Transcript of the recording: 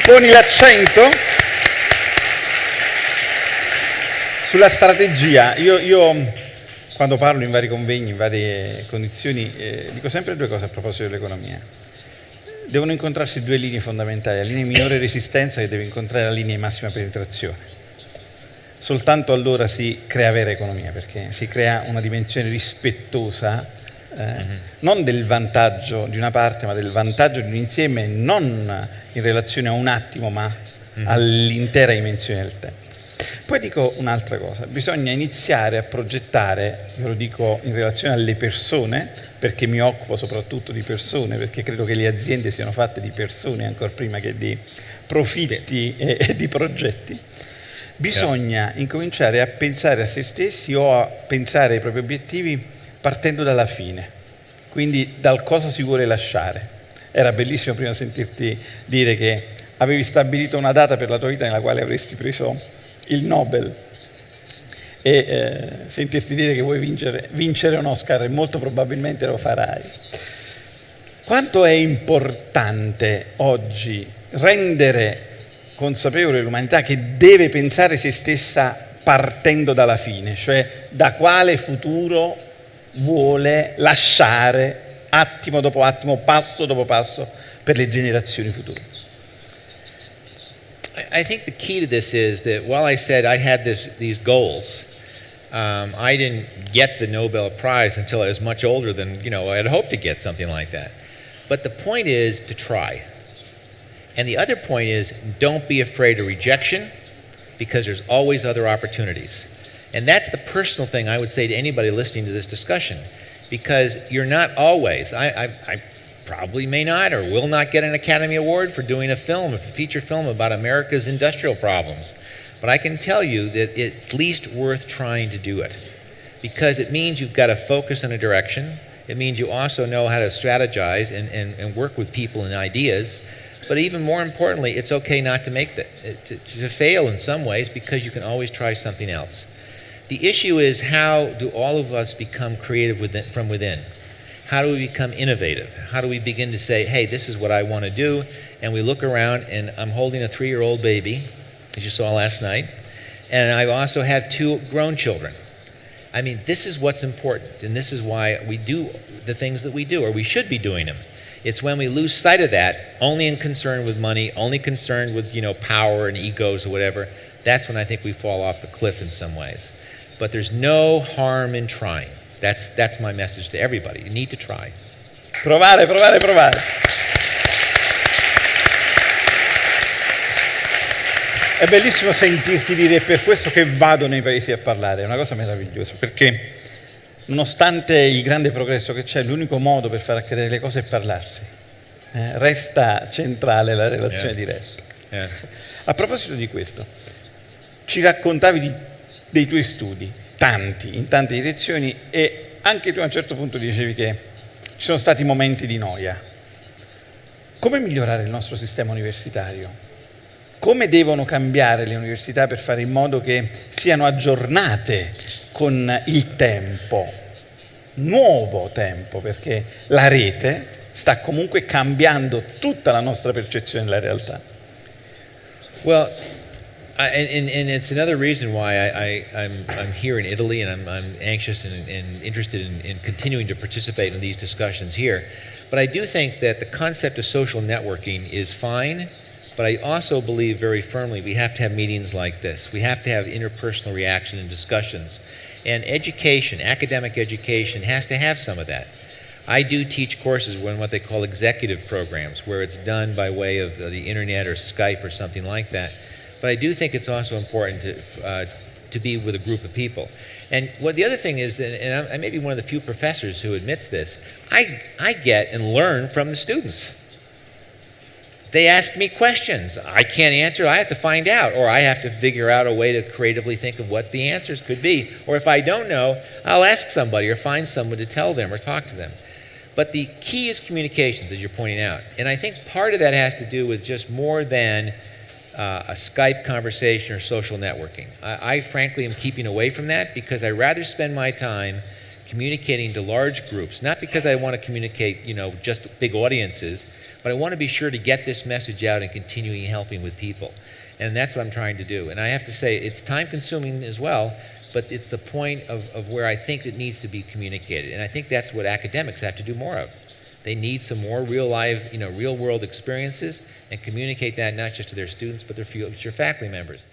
poni l'accento sulla strategia. Io quando parlo in vari convegni, in varie condizioni, dico sempre due cose a proposito dell'economia. Devono incontrarsi due linee fondamentali: la linea di minore resistenza, che deve incontrare la linea di massima penetrazione. Soltanto allora si crea vera economia, perché si crea una dimensione rispettosa, non del vantaggio di una parte, ma del vantaggio di un insieme, non in relazione a un attimo, ma all'intera dimensione del tempo. Poi dico un'altra cosa: bisogna iniziare a progettare, io lo dico in relazione alle persone, perché mi occupo soprattutto di persone, perché credo che le aziende siano fatte di persone ancora prima che di profitti e di progetti. Bisogna incominciare a pensare a se stessi o a pensare ai propri obiettivi partendo dalla fine, quindi dal cosa si vuole lasciare. Era bellissimo prima sentirti dire che avevi stabilito una data per la tua vita nella quale avresti preso il Nobel e sentirti dire che vuoi vincere un Oscar, e molto probabilmente lo farai. Quanto è importante oggi rendere consapevole l'umanità che deve pensare se stessa partendo dalla fine, cioè da quale futuro vuole lasciare attimo dopo attimo, passo dopo passo per le generazioni future. I think the key to this is that while I said I had these goals, I didn't get the Nobel Prize until I was much older than I had hoped to get something like that. But the point is to try. And the other point is, don't be afraid of rejection, because there's always other opportunities. And that's the personal thing I would say to anybody listening to this discussion, because you're not always, I probably may not or will not get an Academy Award for doing a feature film about America's industrial problems. But I can tell you that it's least worth trying to do it, because it means you've got to focus on a direction. It means you also know how to strategize and work with people and ideas. But even more importantly, it's okay not to make to fail in some ways, because you can always try something else. The issue is, how do all of us become creative from within? How do we become innovative? How do we begin to say, hey, this is what I want to do? And we look around, and I'm holding a 3-year-old baby, as you saw last night, and I also have 2 grown children. I mean, this is what's important, and this is why we do the things that we do, or we should be doing them. It's when we lose sight of that, only in concern with money, only concerned with power and egos or whatever, that's when I think we fall off the cliff in some ways. But there's no harm in trying. That's my message to everybody. You need to try. Provare. È bellissimo sentirti dire: è per questo che vado nei paesi a parlare. È una cosa meravigliosa, perché nonostante il grande progresso che c'è, l'unico modo per far accadere le cose è parlarsi. Resta centrale la relazione diretta. A proposito di questo, ci raccontavi dei tuoi studi, in tante direzioni, e anche tu a un certo punto dicevi che ci sono stati momenti di noia. Come migliorare il nostro sistema universitario? Come devono cambiare le università per fare in modo che siano aggiornate con il tempo, nuovo tempo, perché la rete sta comunque cambiando tutta la nostra percezione della realtà? Well, and it's another reason why I'm here in Italy, and I'm anxious and interested in continuing to participate in these discussions here. But I do think that the concept of social networking is fine, but I also believe very firmly we have to have meetings like this. We have to have interpersonal reaction and discussions. And education, academic education, has to have some of that. I do teach courses in what they call executive programs, where it's done by way of the internet or Skype or something like that. But I do think it's also important to be with a group of people. And what the other thing is, and I may be one of the few professors who admits this, I get and learn from the students. They ask me questions. I can't answer. I have to find out, or I have to figure out a way to creatively think of what the answers could be. Or if I don't know, I'll ask somebody or find someone to tell them or talk to them. But the key is communications, as you're pointing out. And I think part of that has to do with just more than a Skype conversation or social networking. I frankly am keeping away from that, because I rather spend my time communicating to large groups, not because I want to communicate, just big audiences, but I want to be sure to get this message out and continuing helping with people. And that's what I'm trying to do. And I have to say, it's time-consuming as well, but it's the point of where I think it needs to be communicated. And I think that's what academics have to do more of. They need some more real-world experiences and communicate that not just to their students, but their future faculty members.